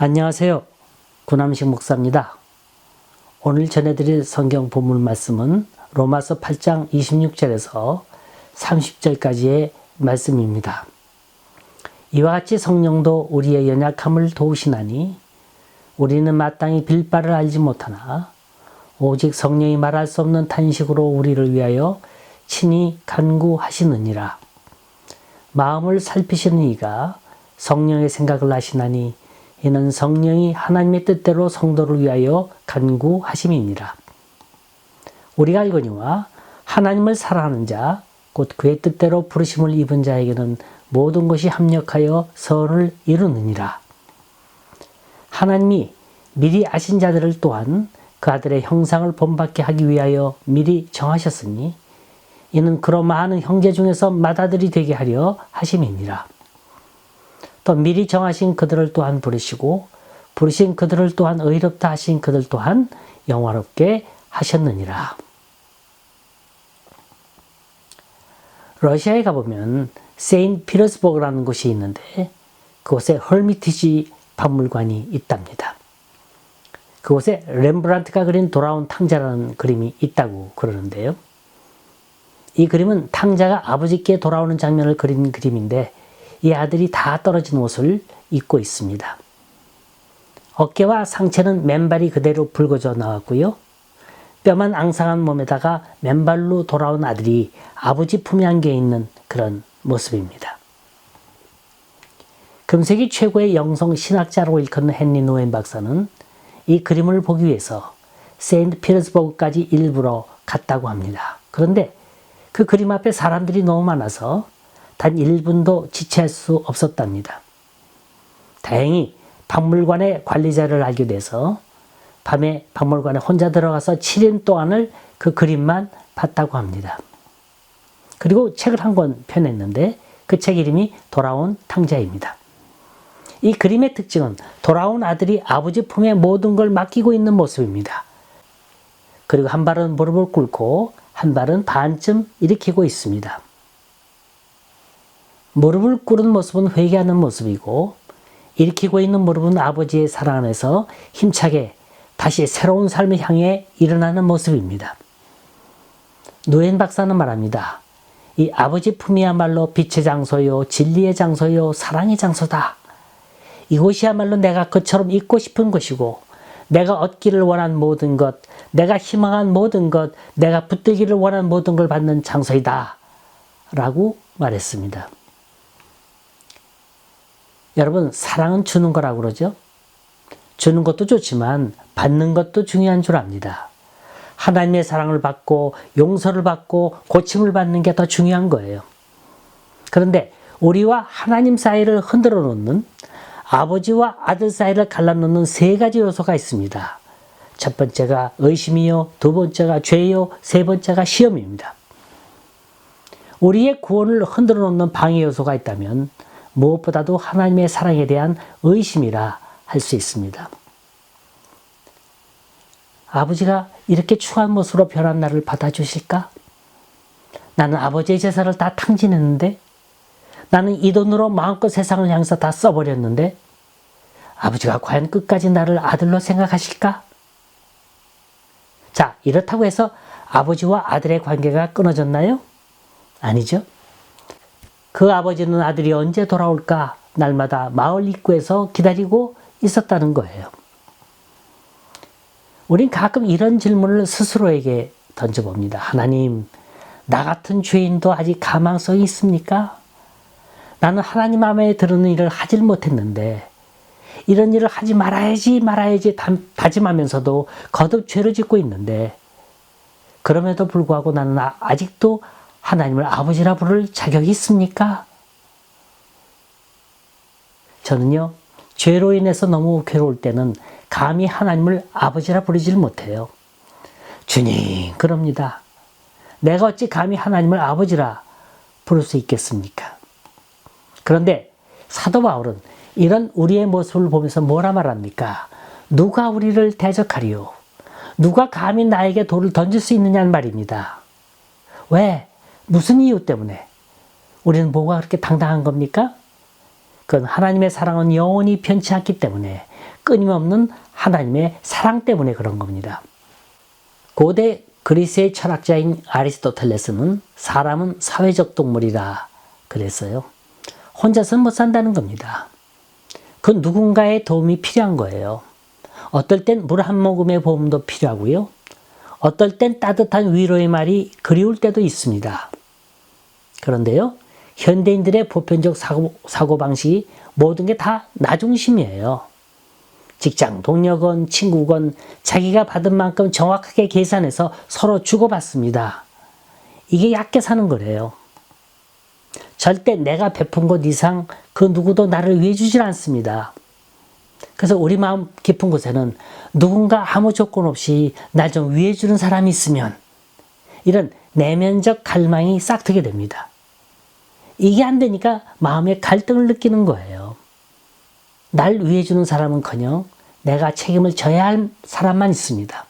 안녕하세요. 구남식 목사입니다. 오늘 전해드릴 성경 본문 말씀은 로마서 8장 26절에서 30절까지의 말씀입니다. 이와 같이 성령도 우리의 연약함을 도우시나니 우리는 마땅히 빌 바를 알지 못하나 오직 성령이 말할 수 없는 탄식으로 우리를 위하여 친히 간구하시느니라. 마음을 살피시는 이가 성령의 생각을 하시나니 이는 성령이 하나님의 뜻대로 성도를 위하여 간구하심이니라. 우리가 알거니와 하나님을 사랑하는 자, 곧 그의 뜻대로 부르심을 입은 자에게는 모든 것이 합력하여 선을 이루느니라. 하나님이 미리 아신 자들을 또한 그 아들의 형상을 본받게 하기 위하여 미리 정하셨으니 이는 그로 많은 형제 중에서 맏아들이 되게 하려 하심이니라. 또 미리 정하신 그들을 또한 부르시고 부르신 그들을 또한 의롭다 하신 그들 또한 영화롭게 하셨느니라. 러시아에 가보면 세인트 피터스버그라는 곳이 있는데 그곳에 헐미티지 박물관이 있답니다. 그곳에 렘브란트가 그린 돌아온 탕자라는 그림이 있다고 그러는데요. 이 그림은 탕자가 아버지께 돌아오는 장면을 그린 그림인데 이 아들이 다 떨어진 옷을 입고 있습니다. 어깨와 상체는 맨발이 그대로 붉어져 나왔고요. 뼈만 앙상한 몸에다가 맨발로 돌아온 아들이 아버지 품에 안겨 있는 그런 모습입니다. 금세기 최고의 영성 신학자라고 일컫는 헨리 노엔 박사는 이 그림을 보기 위해서 세인트 피터스버그까지 일부러 갔다고 합니다. 그런데 그 그림 앞에 사람들이 너무 많아서 단 1분도 지체할 수 없었답니다. 다행히 박물관의 관리자를 알게 돼서 밤에 박물관에 혼자 들어가서 7일 동안을 그 그림만 봤다고 합니다. 그리고 책을 한 권 펴냈는데 그 책 이름이 돌아온 탕자입니다. 이 그림의 특징은 돌아온 아들이 아버지 품에 모든 걸 맡기고 있는 모습입니다. 그리고 한 발은 무릎을 꿇고 한 발은 반쯤 일으키고 있습니다. 무릎을 꿇은 모습은 회개하는 모습이고 일으키고 있는 무릎은 아버지의 사랑 안에서 힘차게 다시 새로운 삶을 향해 일어나는 모습입니다. 노엔 박사는 말합니다. 이 아버지 품이야말로 빛의 장소요, 진리의 장소요, 사랑의 장소다. 이곳이야말로 내가 그처럼 있고 싶은 것이고 내가 얻기를 원한 모든 것, 내가 희망한 모든 것, 내가 붙들기를 원한 모든 걸 받는 장소이다 라고 말했습니다. 여러분, 사랑은 주는 거라고 그러죠? 주는 것도 좋지만 받는 것도 중요한 줄 압니다. 하나님의 사랑을 받고 용서를 받고 고침을 받는 게 더 중요한 거예요. 그런데 우리와 하나님 사이를 흔들어 놓는 아버지와 아들 사이를 갈라놓는 세 가지 요소가 있습니다. 첫 번째가 의심이요, 두 번째가 죄요, 세 번째가 시험입니다. 우리의 구원을 흔들어 놓는 방해 요소가 있다면 무엇보다도 하나님의 사랑에 대한 의심이라 할 수 있습니다. 아버지가 이렇게 추한 모습으로 변한 나를 받아주실까? 나는 아버지의 재산을 다 탕진했는데, 나는 이 돈으로 마음껏 세상을 향해서 다 써버렸는데 아버지가 과연 끝까지 나를 아들로 생각하실까? 자, 이렇다고 해서 아버지와 아들의 관계가 끊어졌나요? 아니죠. 그 아버지는 아들이 언제 돌아올까 날마다 마을 입구에서 기다리고 있었다는 거예요. 우린 가끔 이런 질문을 스스로에게 던져봅니다. 하나님, 나 같은 죄인도 아직 가망성이 있습니까? 나는 하나님 마음에 드는 일을 하질 못했는데 이런 일을 하지 말아야지 다짐하면서도 거듭 죄를 짓고 있는데 그럼에도 불구하고 나는 아직도 하나님을 아버지라 부를 자격이 있습니까? 저는요, 죄로 인해서 너무 괴로울 때는 감히 하나님을 아버지라 부르질 못해요. 주님, 그럽니다. 내가 어찌 감히 하나님을 아버지라 부를 수 있겠습니까? 그런데 사도 바울은 이런 우리의 모습을 보면서 뭐라 말합니까? 누가 우리를 대적하리요? 누가 감히 나에게 돌을 던질 수 있느냐는 말입니다. 왜? 무슨 이유 때문에? 우리는 뭐가 그렇게 당당한 겁니까? 그건 하나님의 사랑은 영원히 변치 않기 때문에 끊임없는 하나님의 사랑 때문에 그런 겁니다. 고대 그리스의 철학자인 아리스토텔레스는 사람은 사회적 동물이라 그랬어요. 혼자서는 못 산다는 겁니다. 그 누군가의 도움이 필요한 거예요. 어떨 땐 물 한 모금의 보험도 필요하고요. 어떨 땐 따뜻한 위로의 말이 그리울 때도 있습니다. 그런데요, 현대인들의 보편적 사고방식이 모든 게 다 나 중심이에요. 직장 동료건 친구건 자기가 받은 만큼 정확하게 계산해서 서로 주고받습니다. 이게 얕게 사는 거래요. 절대 내가 베푼 것 이상 그 누구도 나를 위해 주질 않습니다. 그래서 우리 마음 깊은 곳에는 누군가 아무 조건 없이 날 좀 위해 주는 사람이 있으면 이런 내면적 갈망이 싹트게 됩니다. 이게 안 되니까 마음의 갈등을 느끼는 거예요. 날 위해 주는 사람은커녕 내가 책임을 져야 할 사람만 있습니다.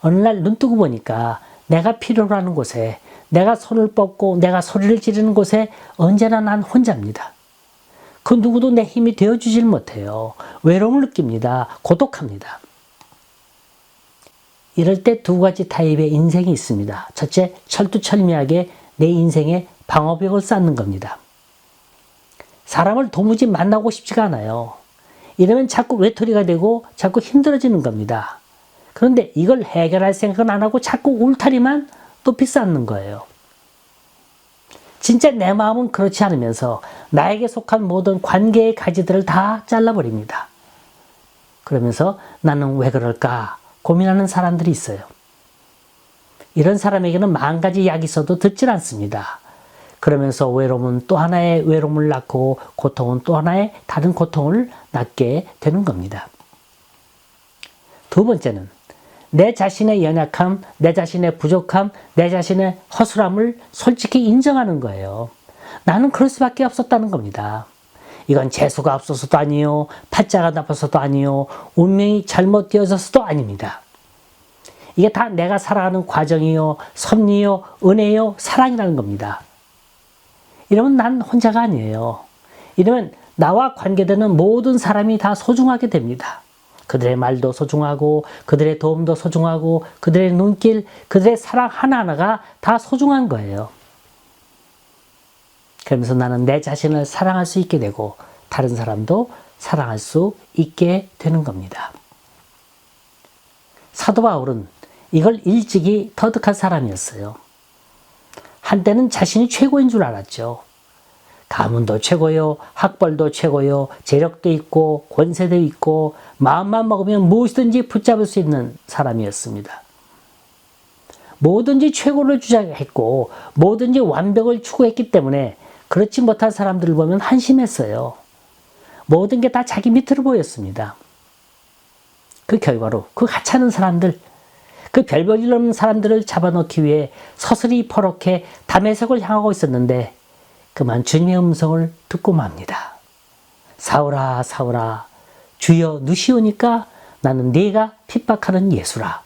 어느 날 눈 뜨고 보니까 내가 필요로 하는 곳에, 내가 손을 뻗고 내가 소리를 지르는 곳에 언제나 난 혼자입니다. 그 누구도 내 힘이 되어주질 못해요. 외로움을 느낍니다. 고독합니다. 이럴 때 두 가지 타입의 인생이 있습니다. 첫째, 철두철미하게 내 인생에 방어벽을 쌓는 겁니다. 사람을 도무지 만나고 싶지가 않아요. 이러면 자꾸 외톨이가 되고 자꾸 힘들어지는 겁니다. 그런데 이걸 해결할 생각은 안 하고 자꾸 울타리만 높이 쌓는 거예요. 진짜 내 마음은 그렇지 않으면서 나에게 속한 모든 관계의 가지들을 다 잘라버립니다. 그러면서 나는 왜 그럴까 고민하는 사람들이 있어요. 이런 사람에게는 만 가지 약이 있어도 듣질 않습니다. 그러면서 외로움은 또 하나의 외로움을 낳고 고통은 또 하나의 다른 고통을 낳게 되는 겁니다. 두 번째는 내 자신의 연약함, 내 자신의 부족함, 내 자신의 허술함을 솔직히 인정하는 거예요. 나는 그럴 수밖에 없었다는 겁니다. 이건 재수가 없어서도 아니요, 팔자가 나빠서도 아니요, 운명이 잘못되어져서도 아닙니다. 이게 다 내가 살아가는 과정이요, 섭리요, 은혜요, 사랑이라는 겁니다. 이러면 난 혼자가 아니에요. 이러면 나와 관계되는 모든 사람이 다 소중하게 됩니다. 그들의 말도 소중하고 그들의 도움도 소중하고 그들의 눈길, 그들의 사랑 하나하나가 다 소중한 거예요. 그러면서 나는 내 자신을 사랑할 수 있게 되고 다른 사람도 사랑할 수 있게 되는 겁니다. 사도 바울은 이걸 일찍이 터득한 사람이었어요. 한때는 자신이 최고인 줄 알았죠. 가문도 최고요, 학벌도 최고요, 재력도 있고 권세도 있고 마음만 먹으면 무엇이든지 붙잡을 수 있는 사람이었습니다. 뭐든지 최고를 주장했고 뭐든지 완벽을 추구했기 때문에 그렇지 못한 사람들을 보면 한심했어요. 모든 게 다 자기 밑으로 보였습니다. 그 결과로 그 하찮은 사람들, 그 별볼일 없는 사람들을 잡아놓기 위해 서슬이 퍼렇게 다메섹을 향하고 있었는데 그만 주님의 음성을 듣고 맙니다. 사울아 사울아 주여 누시오니까 나는 네가 핍박하는 예수라.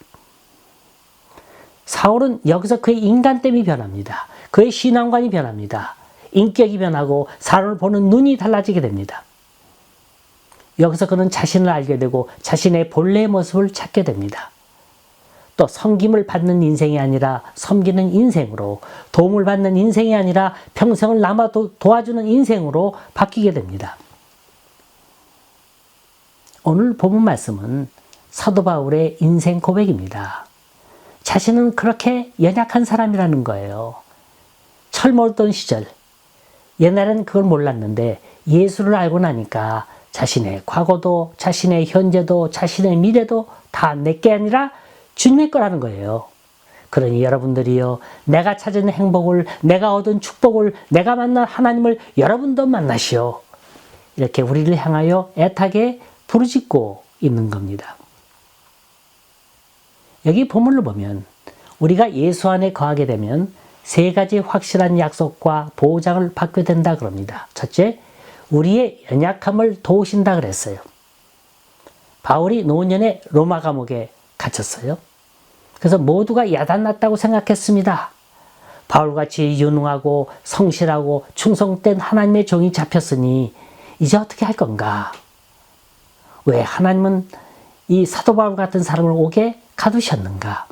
사울은 여기서 그의 인간됨이 변합니다. 그의 신앙관이 변합니다. 인격이 변하고 사람을 보는 눈이 달라지게 됩니다. 여기서 그는 자신을 알게 되고 자신의 본래의 모습을 찾게 됩니다. 또 섬김을 받는 인생이 아니라 섬기는 인생으로, 도움을 받는 인생이 아니라 평생을 남아 도와주는 인생으로 바뀌게 됩니다. 오늘 본문 말씀은 사도 바울의 인생 고백입니다. 자신은 그렇게 연약한 사람이라는 거예요. 철몰던 시절, 옛날엔 그걸 몰랐는데 예수를 알고 나니까 자신의 과거도 자신의 현재도 자신의 미래도 다 내게 아니라 주님의 거라는 거예요. 그러니 여러분들이요, 내가 찾은 행복을, 내가 얻은 축복을, 내가 만난 하나님을 여러분도 만나시오. 이렇게 우리를 향하여 애타게 부르짖고 있는 겁니다. 여기 본문을 보면 우리가 예수 안에 거하게 되면 세 가지 확실한 약속과 보장을 받게 된다 그럽니다. 첫째, 우리의 연약함을 도우신다 그랬어요. 바울이 노년에 로마 감옥에 갇혔어요. 그래서 모두가 야단났다고 생각했습니다. 바울같이 유능하고 성실하고 충성된 하나님의 종이 잡혔으니 이제 어떻게 할 건가? 왜 하나님은 이 사도 바울 같은 사람을 오게 가두셨는가?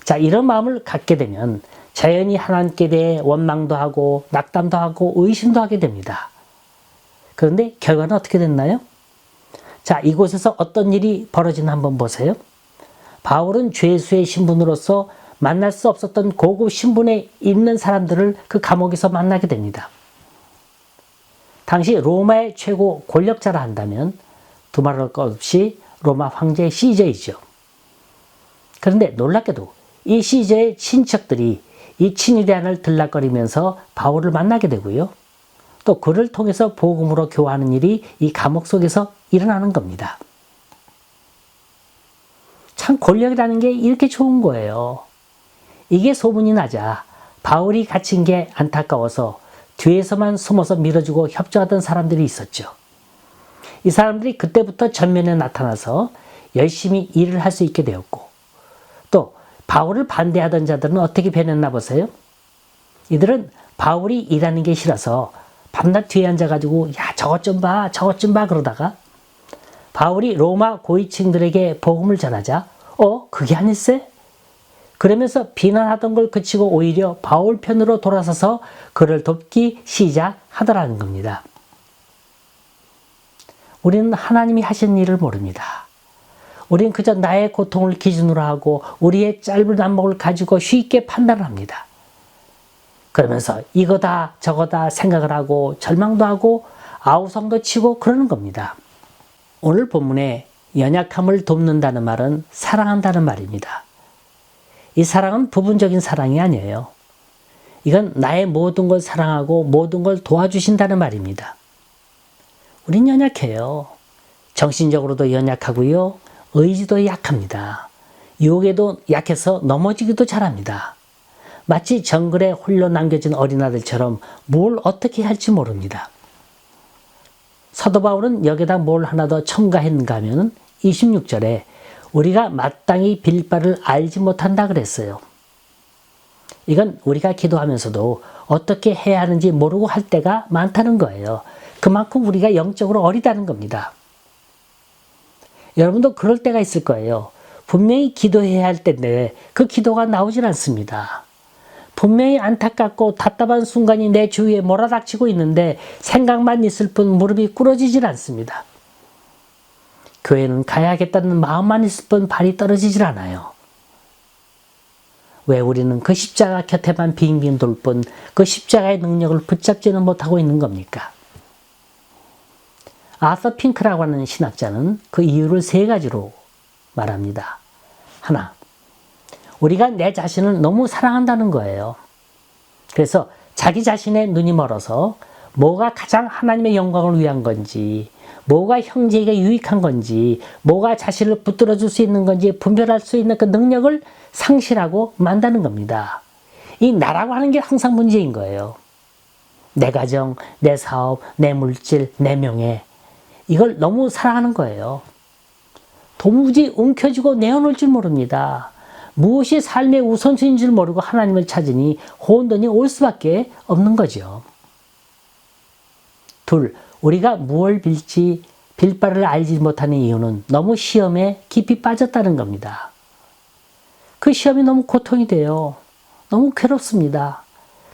자, 이런 마음을 갖게 되면 자연히 하나님께 대해 원망도 하고 낙담도 하고 의심도 하게 됩니다. 그런데 결과는 어떻게 됐나요? 자, 이곳에서 어떤 일이 벌어지나 한번 보세요. 바울은 죄수의 신분으로서 만날 수 없었던 고급 신분에 있는 사람들을 그 감옥에서 만나게 됩니다. 당시 로마의 최고 권력자라 한다면 두말할 것 없이 로마 황제 시저이죠. 그런데 놀랍게도 이 시저의 친척들이 이 친위대안을 들락거리면서 바울을 만나게 되고요. 또 그를 통해서 복음으로 교화하는 일이 이 감옥 속에서 일어나는 겁니다. 참 권력이라는 게 이렇게 좋은 거예요. 이게 소문이 나자 바울이 갇힌 게 안타까워서 뒤에서만 숨어서 밀어주고 협조하던 사람들이 있었죠. 이 사람들이 그때부터 전면에 나타나서 열심히 일을 할 수 있게 되었고, 또 바울을 반대하던 자들은 어떻게 변했나 보세요? 이들은 바울이 일하는 게 싫어서 밤낮 뒤에 앉아가지고 야 저것 좀 봐 저것 좀 봐 그러다가 바울이 로마 고위층들에게 복음을 전하자 그게 아닐세? 그러면서 비난하던 걸 그치고 오히려 바울 편으로 돌아서서 그를 돕기 시작하더라는 겁니다. 우리는 하나님이 하신 일을 모릅니다. 우리는 그저 나의 고통을 기준으로 하고 우리의 짧은 안목을 가지고 쉽게 판단을 합니다. 그러면서 이거다 저거다 생각을 하고 절망도 하고 아우성도 치고 그러는 겁니다. 오늘 본문에 연약함을 돕는다는 말은 사랑한다는 말입니다. 이 사랑은 부분적인 사랑이 아니에요. 이건 나의 모든 걸 사랑하고 모든 걸 도와주신다는 말입니다. 우린 연약해요. 정신적으로도 연약하고요. 의지도 약합니다. 유혹에도 약해서 넘어지기도 잘합니다. 마치 정글에 홀로 남겨진 어린아들처럼 뭘 어떻게 할지 모릅니다. 사도 바울은 여기다 뭘 하나 더 첨가했는가 하면 26절에 우리가 마땅히 빌 바를 알지 못한다 그랬어요. 이건 우리가 기도하면서도 어떻게 해야 하는지 모르고 할 때가 많다는 거예요. 그만큼 우리가 영적으로 어리다는 겁니다. 여러분도 그럴 때가 있을 거예요. 분명히 기도해야 할 때인데 그 기도가 나오질 않습니다. 분명히 안타깝고 답답한 순간이 내 주위에 몰아닥치고 있는데 생각만 있을 뿐 무릎이 꿇어지질 않습니다. 교회는 가야겠다는 마음만 있을 뿐 발이 떨어지질 않아요. 왜 우리는 그 십자가 곁에만 빙빙 돌 뿐 그 십자가의 능력을 붙잡지는 못하고 있는 겁니까? 아서 핑크라고 하는 신학자는 그 이유를 세 가지로 말합니다. 하나, 우리가 내 자신을 너무 사랑한다는 거예요. 그래서 자기 자신의 눈이 멀어서 뭐가 가장 하나님의 영광을 위한 건지, 뭐가 형제에게 유익한 건지, 뭐가 자신을 붙들어 줄 수 있는 건지 분별할 수 있는 그 능력을 상실하고 만다는 겁니다. 이 나라고 하는 게 항상 문제인 거예요. 내 가정, 내 사업, 내 물질, 내 명예, 이걸 너무 사랑하는 거예요. 도무지 움켜쥐고 내어놓을 줄 모릅니다. 무엇이 삶의 우선순위인 줄 모르고 하나님을 찾으니 혼돈이 올 수밖에 없는 거죠. 둘, 우리가 무엇을 빌지 빌 바를 알지 못하는 이유는 너무 시험에 깊이 빠졌다는 겁니다. 그 시험이 너무 고통이 돼요. 너무 괴롭습니다.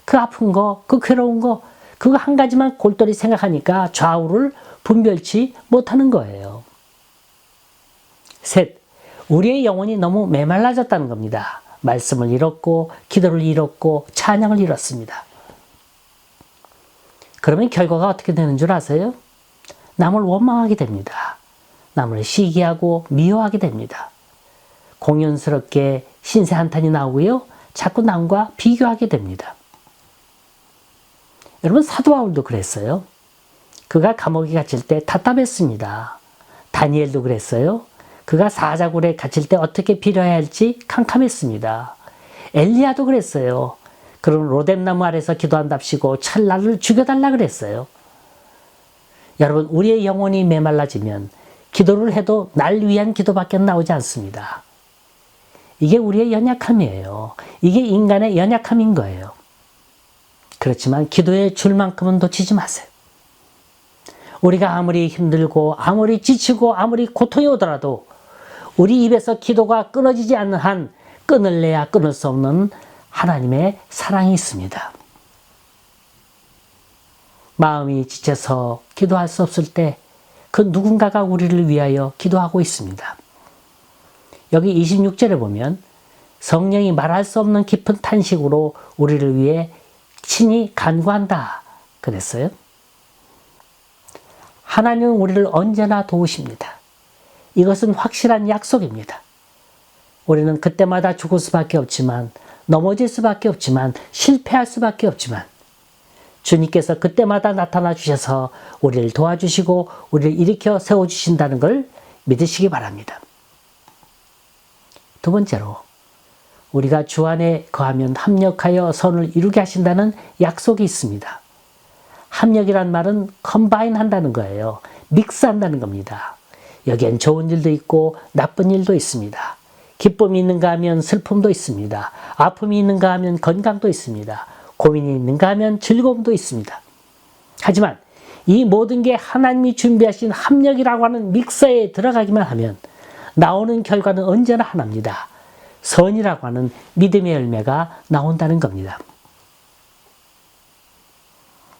그 아픈 거, 그 괴로운 거, 그거 한 가지만 골똘히 생각하니까 좌우를 분별치 못하는 거예요. 셋, 우리의 영혼이 너무 메말라졌다는 겁니다. 말씀을 잃었고 기도를 잃었고 찬양을 잃었습니다. 그러면 결과가 어떻게 되는 줄 아세요? 남을 원망하게 됩니다. 남을 시기하고 미워하게 됩니다. 공연스럽게 신세 한탄이 나오고요. 자꾸 남과 비교하게 됩니다. 여러분 사도 바울도 그랬어요. 그가 감옥에 갇힐 때 답답했습니다. 다니엘도 그랬어요. 그가 사자굴에 갇힐 때 어떻게 빌어야 할지 캄캄했습니다. 엘리야도 그랬어요. 그런 로뎀나무 아래서 기도한답시고 찰나를 죽여달라 그랬어요. 여러분 우리의 영혼이 메말라지면 기도를 해도 날 위한 기도밖에 나오지 않습니다. 이게 우리의 연약함이에요. 이게 인간의 연약함인 거예요. 그렇지만 기도에 줄 만큼은 놓치지 마세요. 우리가 아무리 힘들고 아무리 지치고 아무리 고통이 오더라도 우리 입에서 기도가 끊어지지 않는 한 끊을래야 끊을 수 없는 하나님의 사랑이 있습니다. 마음이 지쳐서 기도할 수 없을 때 그 누군가가 우리를 위하여 기도하고 있습니다. 여기 26절에 보면 성령이 말할 수 없는 깊은 탄식으로 우리를 위해 친히 간구한다 그랬어요. 하나님은 우리를 언제나 도우십니다. 이것은 확실한 약속입니다. 우리는 그때마다 죽을 수밖에 없지만, 넘어질 수밖에 없지만, 실패할 수밖에 없지만 주님께서 그때마다 나타나 주셔서 우리를 도와주시고 우리를 일으켜 세워주신다는 걸 믿으시기 바랍니다. 두 번째로, 우리가 주 안에 거하면 합력하여 선을 이루게 하신다는 약속이 있습니다. 합력이란 말은 컴바인 한다는 거예요. 믹스한다는 겁니다. 여기엔 좋은 일도 있고 나쁜 일도 있습니다. 기쁨이 있는가 하면 슬픔도 있습니다. 아픔이 있는가 하면 건강도 있습니다. 고민이 있는가 하면 즐거움도 있습니다. 하지만 이 모든 게 하나님이 준비하신 합력이라고 하는 믹서에 들어가기만 하면 나오는 결과는 언제나 하나입니다. 선이라고 하는 믿음의 열매가 나온다는 겁니다.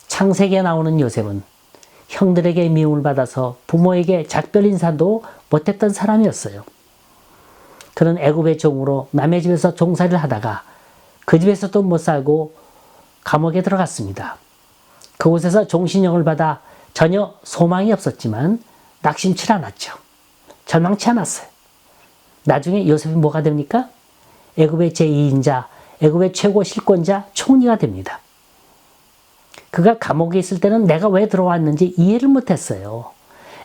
창세기에 나오는 요셉은 형들에게 미움을 받아서 부모에게 작별 인사도 못했던 사람이었어요. 그는 애굽의 종으로 남의 집에서 종살이를 하다가 그 집에서도 못 살고 감옥에 들어갔습니다. 그곳에서 종신형을 받아 전혀 소망이 없었지만 낙심치 않았죠. 절망치 않았어요. 나중에 요셉이 뭐가 됩니까? 애굽의 제2인자, 애굽의 최고 실권자 총리가 됩니다. 그가 감옥에 있을 때는 내가 왜 들어왔는지 이해를 못했어요.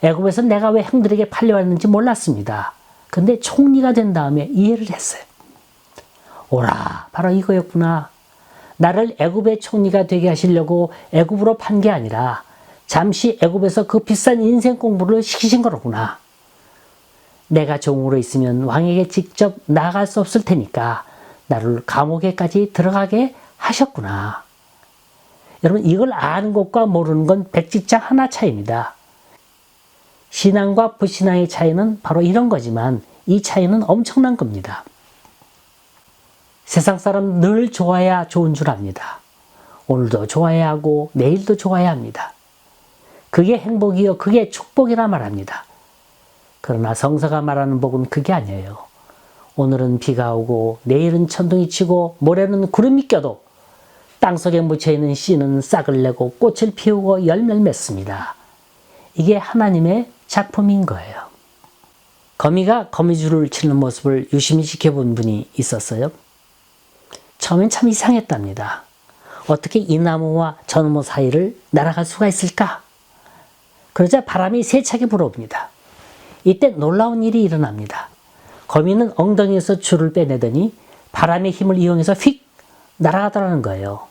애굽에서 내가 왜 형들에게 팔려왔는지 몰랐습니다. 근데 총리가 된 다음에 이해를 했어요. 오라, 바로 이거였구나. 나를 애굽의 총리가 되게 하시려고 애굽으로 판 게 아니라 잠시 애굽에서 그 비싼 인생 공부를 시키신 거로구나. 내가 종으로 있으면 왕에게 직접 나아갈 수 없을 테니까 나를 감옥에까지 들어가게 하셨구나. 여러분, 이걸 아는 것과 모르는 건 백지장 하나 차이입니다. 신앙과 불신앙의 차이는 바로 이런 거지만 이 차이는 엄청난 겁니다. 세상 사람 늘 좋아야 좋은 줄 압니다. 오늘도 좋아야 하고 내일도 좋아야 합니다. 그게 행복이요, 그게 축복이라 말합니다. 그러나 성서가 말하는 복은 그게 아니에요. 오늘은 비가 오고 내일은 천둥이 치고 모레는 구름이 껴도 땅속에 묻혀있는 씨는 싹을 내고 꽃을 피우고 열매를 맺습니다. 이게 하나님의 작품인 거예요. 거미가 거미줄을 치는 모습을 유심히 지켜본 분이 있었어요. 처음엔 참 이상했답니다. 어떻게 이 나무와 저 나무 사이를 날아갈 수가 있을까? 그러자 바람이 세차게 불어옵니다. 이때 놀라운 일이 일어납니다. 거미는 엉덩이에서 줄을 빼내더니 바람의 힘을 이용해서 휙 날아가더라는 거예요.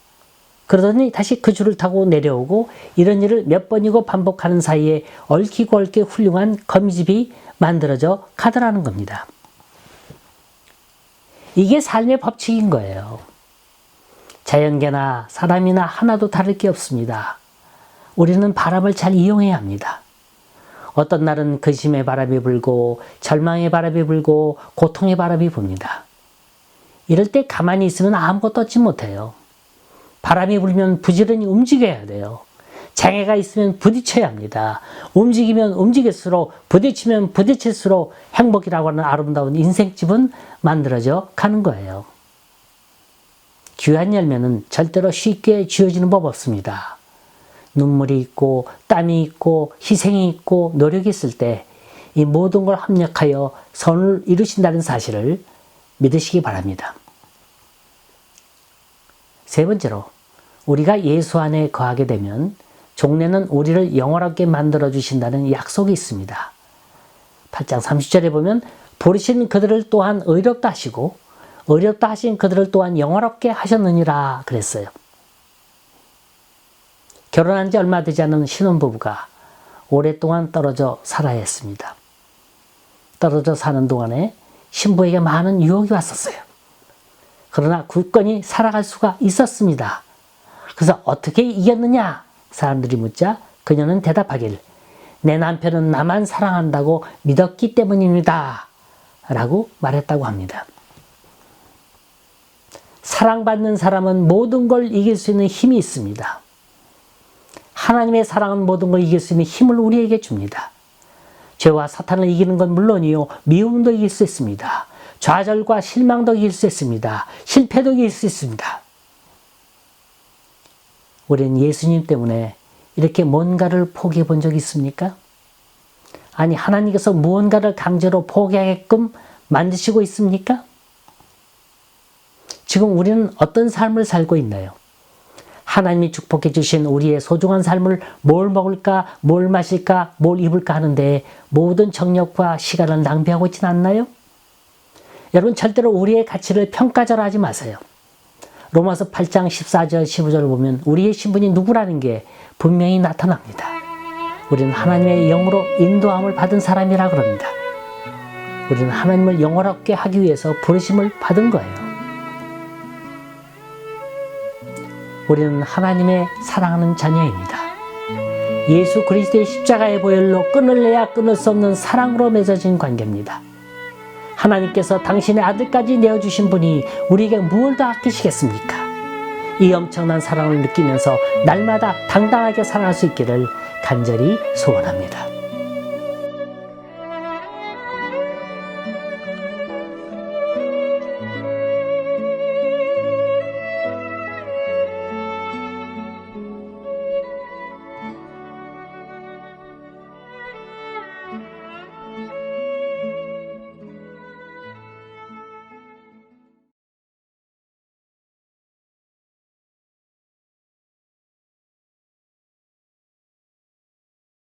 그러더니 다시 그 줄을 타고 내려오고 이런 일을 몇 번이고 반복하는 사이에 얽히고 얽혀 훌륭한 거미집이 만들어져 가더라는 겁니다. 이게 삶의 법칙인 거예요. 자연계나 사람이나 하나도 다를 게 없습니다. 우리는 바람을 잘 이용해야 합니다. 어떤 날은 근심의 바람이 불고 절망의 바람이 불고 고통의 바람이 붑니다. 이럴 때 가만히 있으면 아무것도 얻지 못해요. 바람이 불면 부지런히 움직여야 돼요. 장애가 있으면 부딪혀야 합니다. 움직이면 움직일수록, 부딪히면 부딪힐수록 행복이라고 하는 아름다운 인생집은 만들어져 가는 거예요. 귀한 열매는 절대로 쉽게 쥐어지는 법 없습니다. 눈물이 있고 땀이 있고 희생이 있고 노력이 있을 때 이 모든 걸 합력하여 선을 이루신다는 사실을 믿으시기 바랍니다. 세 번째로, 우리가 예수 안에 거하게 되면 종래는 우리를 영원하게 만들어 주신다는 약속이 있습니다. 8장 30절에 보면 부르신 그들을 또한 의롭다 하시고 의롭다 하신 그들을 또한 영원롭게 하셨느니라 그랬어요. 결혼한 지 얼마 되지 않은 신혼부부가 오랫동안 떨어져 살아야 했습니다. 떨어져 사는 동안에 신부에게 많은 유혹이 왔었어요. 그러나 굳건히 살아갈 수가 있었습니다. 그래서 어떻게 이겼느냐? 사람들이 묻자 그녀는 대답하길, 내 남편은 나만 사랑한다고 믿었기 때문입니다. 라고 말했다고 합니다. 사랑받는 사람은 모든 걸 이길 수 있는 힘이 있습니다. 하나님의 사랑은 모든 걸 이길 수 있는 힘을 우리에게 줍니다. 죄와 사탄을 이기는 건 물론이요, 미움도 이길 수 있습니다. 좌절과 실망도 이길 수 있습니다. 실패도 이길 수 있습니다. 우리는 예수님 때문에 이렇게 뭔가를 포기해 본 적이 있습니까? 아니, 하나님께서 무언가를 강제로 포기하게끔 만드시고 있습니까? 지금 우리는 어떤 삶을 살고 있나요? 하나님이 축복해 주신 우리의 소중한 삶을 뭘 먹을까, 뭘 마실까, 뭘 입을까 하는데 모든 정력과 시간을 낭비하고 있지는 않나요? 여러분, 절대로 우리의 가치를 평가절하지 마세요. 로마서 8장 14절 15절을 보면 우리의 신분이 누구라는 게 분명히 나타납니다. 우리는 하나님의 영으로 인도함을 받은 사람이라 그럽니다. 우리는 하나님을 영원하게 하기 위해서 부르심을 받은 거예요. 우리는 하나님의 사랑하는 자녀입니다. 예수 그리스도의 십자가의 보혈로 끊을래야 끊을 수 없는 사랑으로 맺어진 관계입니다. 하나님께서 당신의 아들까지 내어주신 분이 우리에게 무엇을 더 아끼시겠습니까? 이 엄청난 사랑을 느끼면서 날마다 당당하게 살아갈 수 있기를 간절히 소원합니다.